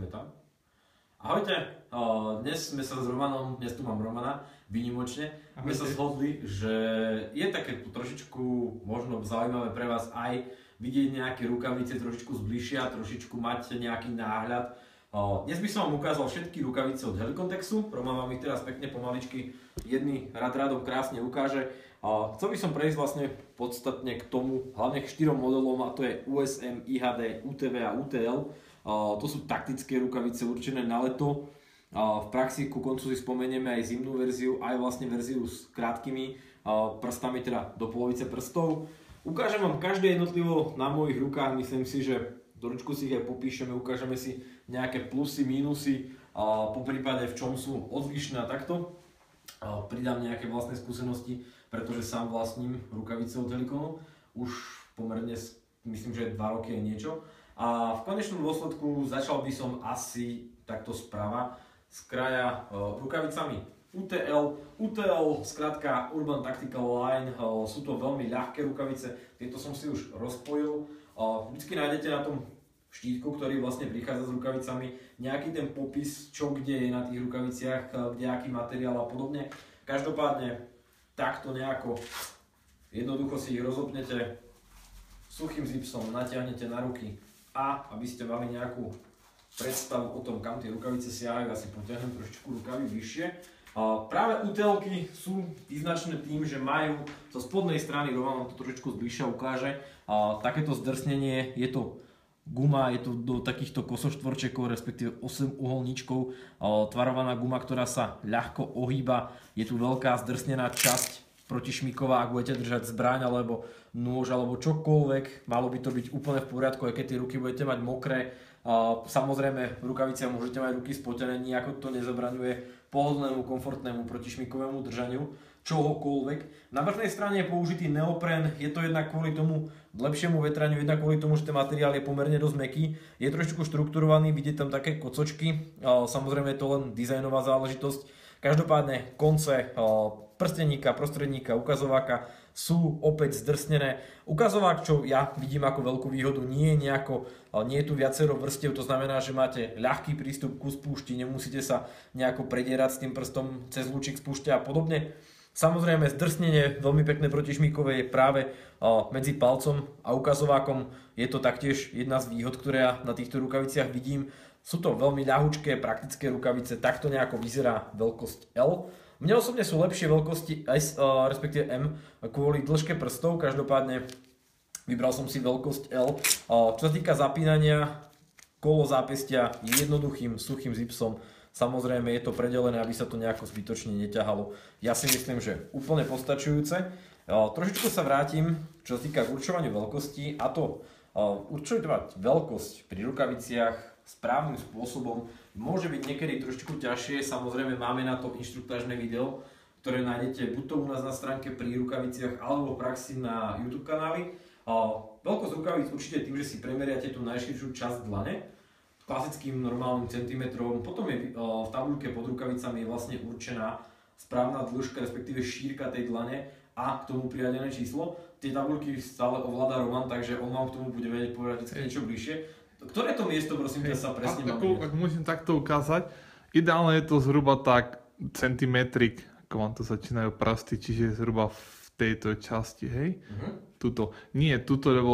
sme tam. Ahojte, dnes sme sa s Romanom, dnes tu mám Romana, výnimočne, sme sa zhodli, že je také trošičku možno zaujímavé pre vás aj vidieť nejaké rukavice trošičku zbližšia, trošičku mať nejaký náhľad. Dnes by som vám ukázal všetky rukavice od Helikontexu, Roman vám ich teraz pekne pomaličky jedný rádom krásne ukáže. Chcel by som prejsť vlastne podstatne k tomu, hlavne k 4 modelom, a to je USM, IHD, UTV a UTL. To sú taktické rukavice určené na leto. V praxi ku koncu si spomenieme aj zimnú verziu, aj vlastne verziu s krátkými prstami, teda do polovice prstov. Ukážem vám každé jednotlivo na mojich rukách, myslím si, že do ručku si ich aj popíšeme, ukážeme si nejaké plusy, mínusy, po prípade v čom sú odlišné a takto. Pridám nejaké vlastné skúsenosti, pretože sám vlastním rukavice od Helikonu už pomerne, myslím, že 2 roky je niečo. A v konečnom dôsledku začal by som asi takto sprava z kraja rukavicami UTL. UTL, skrátka Urban Tactical Line, sú to veľmi ľahké rukavice, tieto som si už rozpojil. Vždycky nájdete na tom štítku, ktorý vlastne prichádza s rukavicami, nejaký ten popis, čo kde je na tých rukaviciach, kde aký materiál a podobne. Každopádne takto nejako jednoducho si ich rozopnete suchým zipsom, natiahnete na ruky. A aby ste mali nejakú predstavu o tom, kam tie rukavice siahajú, asi potiahnem trošičku rukavy vyššie. Práve UTL-ky sú vyznačené tým, že majú zo spodnej strany, Roman vám to trošičku zbližšia ukáže, takéto zdrsnenie, je to guma, je to do takýchto kosoštvorčekov, respektíve 8 uholníčkov, tvarovaná guma, ktorá sa ľahko ohýba, je tu veľká zdrsnená časť protišmiková, ak budete držať zbraň alebo nôž alebo čokoľvek, malo by to byť úplne v poriadku, aj keď tie ruky budete mať mokré. Samozrejme v rukaviciach môžete mať ruky spotené, nejako to nezabraňuje pohodlnému, komfortnému protišmikovému držaniu čohokoľvek. Na vrchnej strane je použitý neopren, je to jednak kvôli tomu lepšiemu vetraniu, jednak kvôli tomu, že ten materiál je pomerne dosť mäkký, je trošku štrukturovaný, vidieť tam také kocočky, samozrejme je to len dizajnová záležitosť. Každopádne konce prsteníka, prostredníka, ukazováka sú opäť zdrsnené. Ukazovák, čo ja vidím ako veľkú výhodu, nie je tu viacero vrstiev, to znamená, že máte ľahký prístup ku spúšti, nemusíte sa nejako predierať s tým prstom cez lúčik spúšťa a podobne. Samozrejme, zdrsnenie veľmi pekné protišmíkové je práve medzi palcom a ukazovákom. Je to taktiež jedna z výhod, ktoré ja na týchto rukaviciach vidím. Sú to veľmi ľahučké, praktické rukavice, takto nejako vyzerá veľkosť L. Mne osobne sú lepšie veľkosti S, respektíve M, kvôli dĺžke prstov, každopádne vybral som si veľkosť L. Čo sa týka zapínania, kolo zápestia je jednoduchým, suchým zipsom. Samozrejme je to predelené, aby sa to nejako zbytočne neťahalo. Ja si myslím, že úplne postačujúce. Trošičku sa vrátim, čo sa týka k určovaniu veľkosti, a to určovať veľkosť pri rukaviciach správnym spôsobom môže byť niekedy trošičku ťažšie. Samozrejme máme na to inštruktážne video, ktoré nájdete buď to u nás na stránke pri rukaviciach alebo v praxi na YouTube kanáli. Veľkosť rukavic určite tým, že si premeriate tú najširšiu časť dlane klasickým normálnym centimetrom. Potom je v tabuľke pod rukavicami je vlastne určená správna dĺžka, respektíve šírka tej dlane a k tomu priradené číslo. Tie tabuľky stále ovláda Roman, takže on vám k tomu bude vedieť povedať niečo bližšie. Ktoré to miesto, prosím ťa, sa presne má vidieť? Ak musím takto ukázať, ideálne je to zhruba tak centimetrik, ako vám to začínajú prsty, čiže zhruba v tejto časti, hej? Tuto. Nie tuto, lebo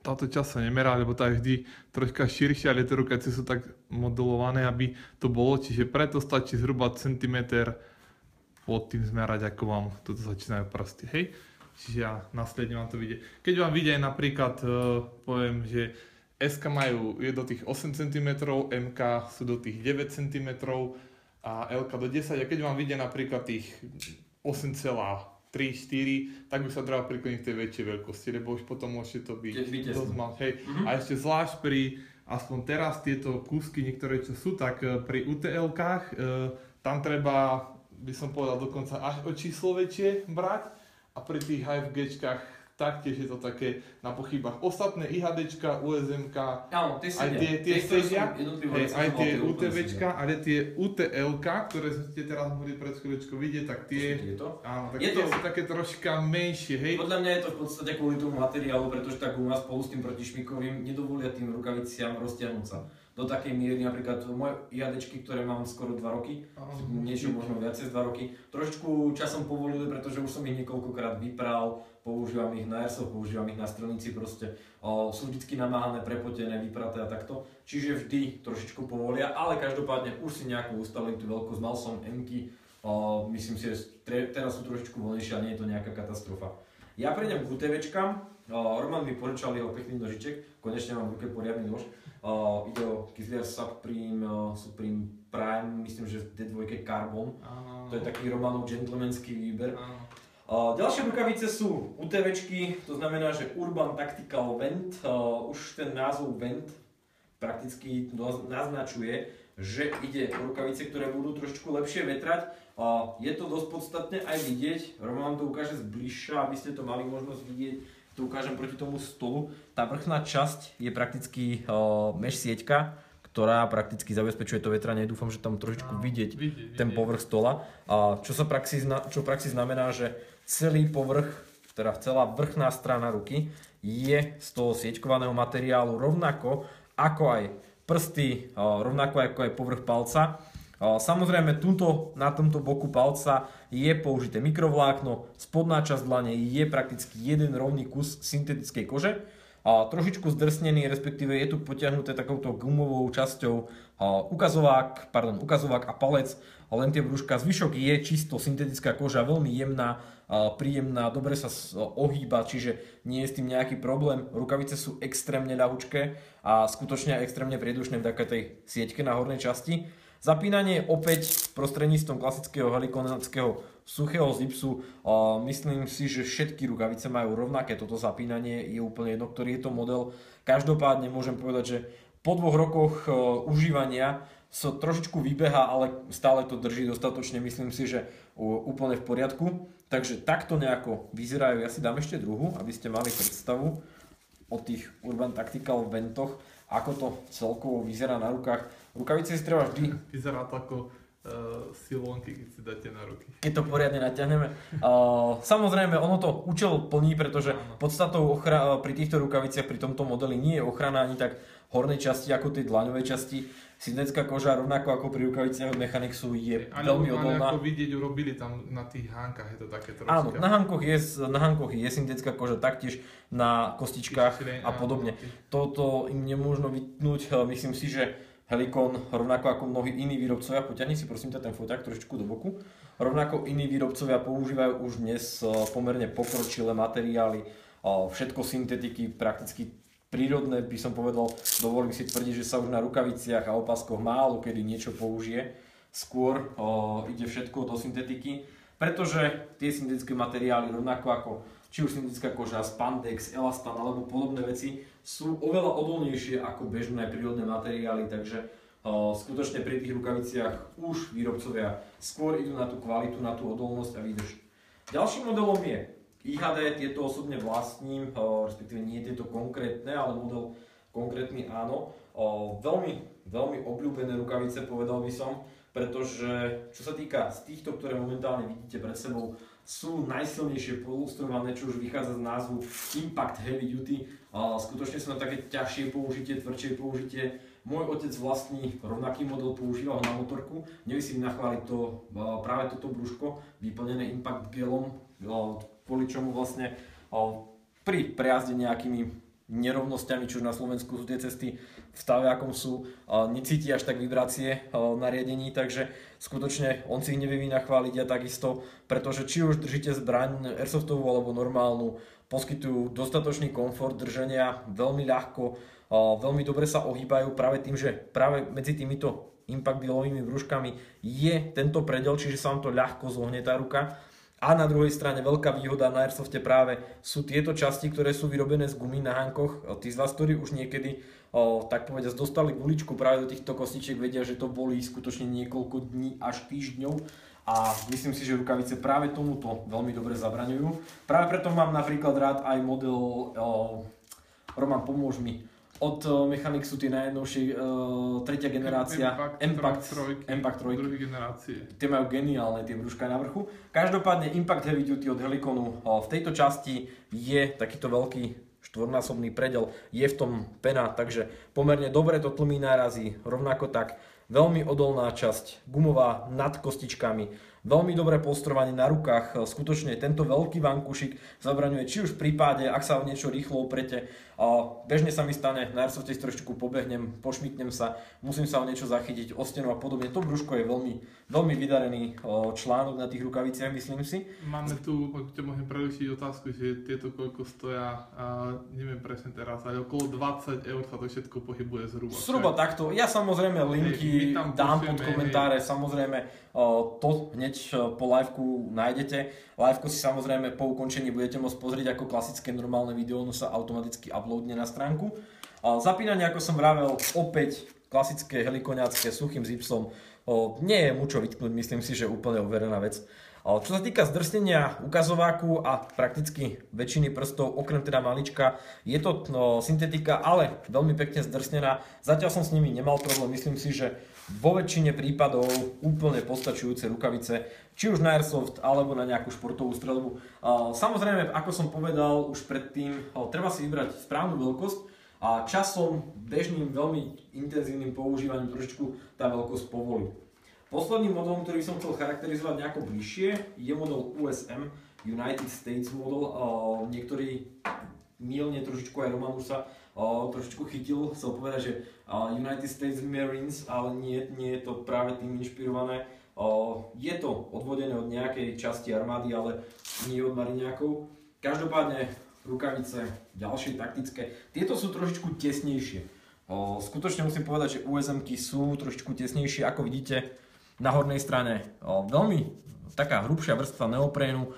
táto časť sa nemerá, lebo tá je vždy troška širšia, ale tie rukavice sú tak modelované, aby to bolo, čiže preto stačí zhruba centimeter pod tým zmerať, ako vám tuto začínajú prsty, hej? Čiže ja následne vám to vidie. Keď vám vidie napríklad, poviem, že SK je do tých 8 cm, MK sú do tých 9 cm a LK do 10, a keď vám vidie napríklad tých 8,3-4, tak by sa treba prikloniť k tej väčšej veľkosti, lebo už potom môžete to byť dosť mal. Hej. A ešte zvlášť pri, aspoň teraz tieto kúsky niektoré čo sú, tak pri UTL-kách, tam treba, by som povedal dokonca až o číslo väčšie brať, a pri tých HFG-čkách taktiež je to také na pochybách. Ostatné IHDčka, USMK, áno, aj tie sedia, aj tie UTVčka, ale tie UTLK, ktoré ste teraz mohli pred chvíľočkou vidieť, tak tie, áno, tak tie sú také troška menšie, hej. Podľa mňa je to v podstate kvôli tomu materiálu, pretože tá guma spolu s tým protišmikovým nedovolia tým rukaviciam roztiahnuť sa. do takej miery, napríklad moje IHDčky, ktoré mám skoro 2 roky, niečo možno viacej z 2 roky, trošičku časom povolili, pretože už som ich niekoľkokrát vypral, používam ich na airsoft, používam ich na strelnici, proste sú vždycky namáhané, prepotené, vypraté a takto, čiže vždy trošičku povolia, ale každopádne už si nejakú ustalili tú veľkosť, mal som M-ky, myslím si, že teraz sú trošičku voľnejšie a nie je to nejaká katastrofa. Ja prejdem k UTVčkám. Roman mi požičal jeho pekný nožiček, konečne mám v ruke poriadny nož. Ide o Kizzler Supreme Prime, myslím, že D2 Carbon. To je taký Romanov gentlemanský výber. Ďalšie rukavice sú UTVčky, to znamená, že Urban Tactical Vent. Už ten názov Vent prakticky naznačuje, že ide o rukavice, ktoré budú trošku lepšie vetrať. Je to dosť podstatné aj vidieť, Roman vám to ukáže zbližša, aby ste to mali možnosť vidieť. Tu ukážem proti tomu stolu. Tá vrchná časť je prakticky mesh sieťka, ktorá prakticky zabezpečuje to vetranie. Dúfam, že tam trošičku vidieť ten povrch stola. Čo v praxi znamená, že celý povrch, teda celá vrchná strana ruky je z toho sieťkovaného materiálu rovnako ako aj prsty, rovnako ako aj povrch palca. Samozrejme, na tomto boku palca je použité mikrovlákno, spodná časť dlane je prakticky jeden rovný kus syntetickej kože. Trošičku zdrsnený, respektíve je tu potiahnuté takouto gumovou časťou ukazovák a palec, len tie brúška. Zvyšok je čisto syntetická koža, veľmi jemná, príjemná, dobre sa ohýba, čiže nie je s tým nejaký problém. Rukavice sú extrémne ľahučké a skutočne extrémne priedušné v takej sieťke na hornej časti. Zapínanie opäť prostredníctvom klasického helikonického suchého zipsu. Myslím si, že všetky rukavice majú rovnaké toto zapínanie, je úplne jedno, ktorý je to model. Každopádne môžem povedať, že po 2 rokoch užívania sa trošičku vybeha, ale stále to drží dostatočne, myslím si, že úplne v poriadku. Takže takto nejako vyzerajú, ja si dám ešte druhú, aby ste mali predstavu o tých Urban Tactical Ventoch, ako to celkovo vyzerá na rukách. Rukavice si treba vždy... Vyzerá to ako silónky, keď si dáte na ruky. Keď to poriadne natiahneme. Samozrejme, ono to účel plní, pretože podstatou pri týchto rukaviciach, pri tomto modeli nie je ochrana ani tak hornej časti ako tej dlaňovej časti. Syntetická koža, rovnako ako pri rukaviciach od Mechanixu, je veľmi odolná. Ale ako vidieť, urobili tam na tých hánkach, je to také troška. Áno, na hánkoch je syntetická koža, taktiež na kostičkách a podobne. Toto im nemôžno vytnúť, myslím si, že Helikon, rovnako ako mnohí iní výrobcovia, potiahni si prosím ťa ten foťák trošičku do boku, rovnako iní výrobcovia používajú už dnes pomerne pokročilé materiály, všetko syntetiky, prakticky prírodné, by som povedal, dovolím si tvrdiť, že sa už na rukaviciach a opaskoch málo kedy niečo použije, skôr ide všetko do syntetiky, pretože tie syntetické materiály, rovnako ako či už syntetická koža, spandex, elastan alebo podobné veci, sú oveľa odolnejšie ako bežné prírodné materiály, takže skutočne pri tých rukaviciach už výrobcovia skôr idú na tú kvalitu, na tú odolnosť a výdrž. Ďalším modelom je IHD, tieto osobne vlastním, respektíve nie tieto konkrétne, ale model konkrétny áno. Veľmi obľúbené rukavice, povedal by som, pretože čo sa týka z týchto, ktoré momentálne vidíte pred sebou, sú najsilnejšie polustrované, čo už vychádza z názvu Impact Heavy Duty. Skutočne sú na také ťažšie použitie, tvrdšie použitie. Môj otec vlastní rovnaký model, používal na motorku. Nevie si nachváliť to, práve toto brúško, vyplnené Impact gelom, kvôli čomu vlastne pri prejazde nejakými nerovnosťami, čo na Slovensku sú tie cesty v stave, akom sú, necíti až tak vibrácie na riadení, takže skutočne on si ich nevie vynachváliť a takisto, pretože či už držíte zbraň airsoftovú alebo normálnu, poskytujú dostatočný komfort držania, veľmi ľahko, veľmi dobre sa ohýbajú práve tým, že práve medzi týmito impact dealovými brúškami je tento predel, čiže sa vám to ľahko zohne tá ruka. A na druhej strane veľká výhoda na airsofte práve sú tieto časti, ktoré sú vyrobené z gumy na hánkoch. Tí z vás, ktorí už niekedy tak povedať dostali guličku práve do týchto kostičiek, vedia, že to bolí skutočne niekoľko dní až týždňov. A myslím si, že rukavice práve tomuto veľmi dobre zabraňujú. Práve preto mám napríklad rád aj model, Roman, pomôž mi, od Mechanixu tie najjednovšie, tretia generácia, Impact 3. Druhej generácie. Tie majú geniálne tie brúška na vrchu. Každopádne Impact Heavy Duty od Helikonu v tejto časti je takýto veľký štvornásobný predel, je v tom pena, takže pomerne dobre to tlmí nárazy, rovnako tak veľmi odolná časť, gumová nad kostičkami, veľmi dobré polstrovanie na rukách, skutočne tento veľký vankušik zabraňuje či už v prípade, ak sa o niečo rýchlo oprete, bežne sa mi stane, na Airsoft trošku pobehnem, pošmyknem sa, musím sa o niečo zachytiť, o stenu a podobne. To brúško je veľmi vydarený článok na tých rukaviciach, myslím si. Máme tu, ak ťa môžem prerušiť otázku, že tieto koľko stoja, neviem presne teraz, ale okolo 20 € sa to všetko pohybuje zhruba. Zhruba takto. Ja samozrejme linky dám pod komentáre, samozrejme to hneď po liveku nájdete. Liveku si samozrejme po ukončení budete môcť pozrieť ako klasické normálne video, ono sa automaticky uploadne na stránku. Zapínanie, ako som vravel, opäť klasické helikoňacké suchým zipsom. Nie je mu čo vytknúť, myslím si, že úplne overená vec. Čo sa týka zdrsnenia ukazováku a prakticky väčšiny prstov, okrem teda malička, je to syntetika, ale veľmi pekne zdrsnená. Zatiaľ som s nimi nemal problém, myslím si, že vo väčšine prípadov úplne postačujúce rukavice, či už na Airsoft alebo na nejakú športovú streľbu. Samozrejme, ako som povedal už predtým, treba si vybrať správnu veľkosť a časom bežným veľmi intenzívnym používaním trošičku tá veľkosť povolí. Posledným modelom, ktorý som chcel charakterizovať nejako bližšie, je model USM, United States model. Niektorí mylne trošičku, aj Roman už sa trošičku chytil, chcel povedať, že United States Marines, ale nie je to práve tým inšpirované. Je to odvodené od nejakej časti armády, ale nie od mariňákov. Každopádne rukavice, ďalšie taktické, tieto sú trošičku tesnejšie. Skutočne musím povedať, že USM-ky sú trošičku tesnejšie, ako vidíte. Na hornej strane veľmi taká hrubšia vrstva neoprénu,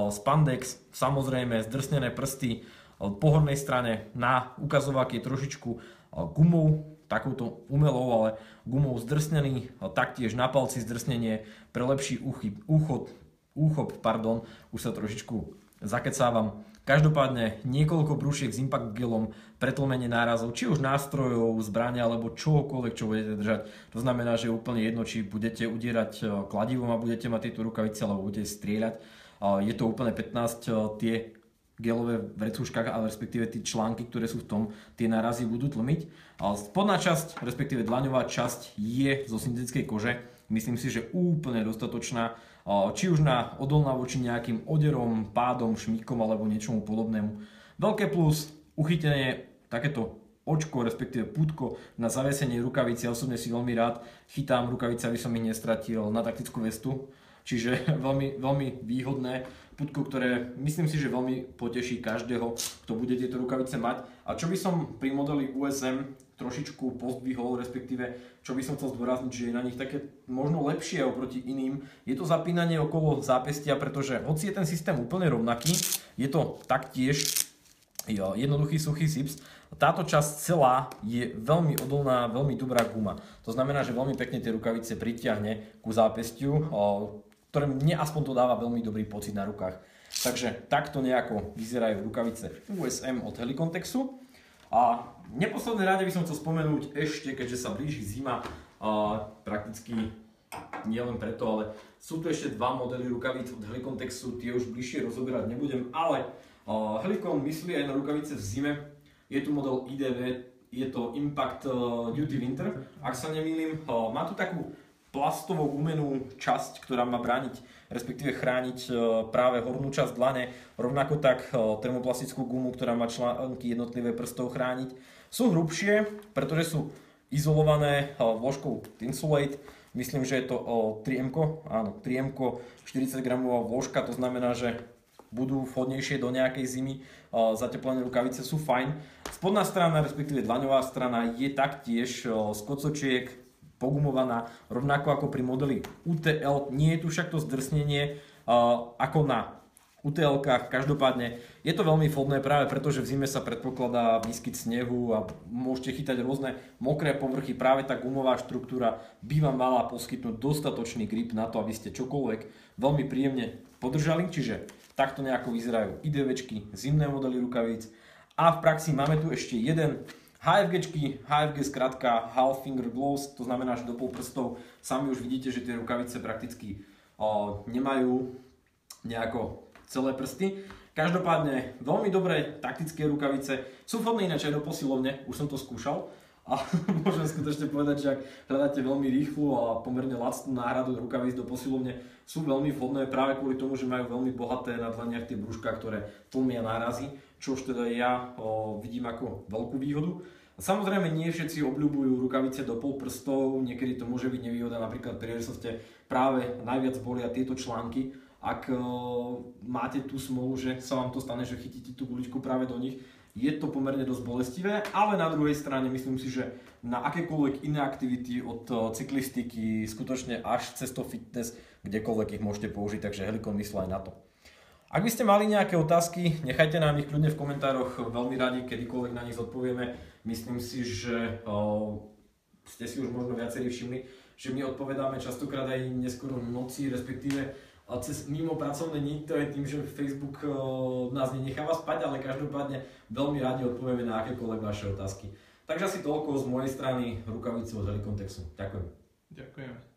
spandex, samozrejme zdrsnené prsty, po hornej strane na ukazovák je trošičku gumou, takouto umelou, ale gumou zdrsnený, taktiež na palci zdrsnenie pre lepší úchop, už sa trošičku zakecávam. Každopádne niekoľko brúšiek s impact gelom, pretlmenie nárazov, či už nástrojov, zbrania alebo čohokoľvek, čo budete držať. To znamená, že je úplne jedno, či budete udierať kladivom a budete mať tieto rukavice, alebo budete strieľať. Je to úplne 15, tie gelové vrecúška, ale respektíve tie články, ktoré sú v tom, tie nárazy budú tlmiť. Spodná časť, respektíve dlaňová časť je zo syntetickej kože. Myslím si, že úplne dostatočná. Či už na odolná voči nejakým oderom, pádom, šmíkom alebo niečomu podobnému. Veľké plus, uchytenie, takéto očko, respektíve pútko na zavesenie rukavice. Ja osobne si veľmi rád chytám rukavice, aby som ich nestratil na taktickú vestu. Čiže veľmi výhodné pútko, ktoré myslím si, že veľmi poteší každého, kto bude tieto rukavice mať. A čo by som pri modeli USM trošičku pozdvihol, respektíve čo by som chcel zdôrazniť, že je na nich také možno lepšie oproti iným, je to zapínanie okolo zápestia, pretože hoci je ten systém úplne rovnaký, je to taktiež jednoduchý suchý zips. Táto časť celá je veľmi odolná, veľmi dobrá guma. To znamená, že veľmi pekne tie rukavice pritiahne ku zápestiu, ktoré mne aspoň to dáva veľmi dobrý pocit na rukách. Takže takto nejako vyzerajú rukavice USM od Helikontexu. A v neposlednej rade by som chcel spomenúť ešte, keďže sa blíži zima, prakticky nie len preto, ale sú tu ešte dva modely rukavíc od Helikontexu, tie už bližšie rozoberať nebudem, ale Helikon myslí aj na rukavice v zime. Je tu model IDV, je to Impact Duty Winter, ak sa nemýlim. Má tu takú plastovou gumenú časť, ktorá má brániť, respektíve chrániť práve hornú časť dlane, rovnako tak termoplastickú gumu, ktorá má články jednotlivé prstov chrániť. Sú hrubšie, pretože sú izolované vložkou Tinsulate. Myslím, že je to 3M, áno, 3M 40 gramová vložka, to znamená, že budú vhodnejšie do nejakej zimy. Zateplené rukavice sú fajn. Spodná strana, respektíve dlaňová strana je taktiež z kocočiek pogumovaná, rovnako ako pri modeli UTL. Nie je tu však to zdrsnenie ako na UTL-kách. Každopádne je to veľmi vhodné práve preto, že v zime sa predpokladá výskyt snehu a môžete chytať rôzne mokré povrchy. Práve tá gumová štruktúra by vám mala poskytnúť dostatočný grip na to, aby ste čokoľvek veľmi príjemne podržali. Čiže takto nejako vyzerajú IDVčky, zimné modely rukavíc. A v praxi máme tu ešte jeden HFGčky, HFG skratka Half Finger Gloves, to znamená, že do pol prstov. Sami už vidíte, že tie rukavice prakticky nemajú nejako celé prsty. Každopádne veľmi dobré taktické rukavice, sú vhodné ináč aj do posilovne, už som to skúšal a môžem skutočne povedať, že ak hľadáte veľmi rýchlu a pomerne lacnú náhradu rukavíc do posilovne, sú veľmi vhodné práve kvôli tomu, že majú veľmi bohaté na dlaniach tie brúška, ktoré tlmia nárazy, čo už teda ja vidím ako veľkú výhodu. Samozrejme nie všetci obľúbujú rukavice do pol prstov, niekedy to môže byť nevýhoda, napríklad pri airsoft'e práve najviac bolia tieto články. Ak máte tú smolu, že sa vám to stane, že chytíte tú guličku práve do nich, je to pomerne dosť bolestivé, ale na druhej strane myslím si, že na akékoľvek iné aktivity od cyklistiky, skutočne až cez to fitness, kdekoľvek ich môžete použiť, takže Helikon myslí aj na to. Ak by ste mali nejaké otázky, nechajte nám ich kľudne v komentároch, veľmi radi, kedykoľvek na nich zodpovieme. Myslím si, že ste si už možno viacerí všimli, že my odpovedáme častokrát aj neskoro v noci, respektíve cez mimo pracovné dni, to je tým, že Facebook nás nenecháva spať, ale každopádne veľmi radi odpovieme na akékoľvek vaše otázky. Takže asi toľko z mojej strany rukavice od Helikon Texu. Ďakujem. Ďakujem.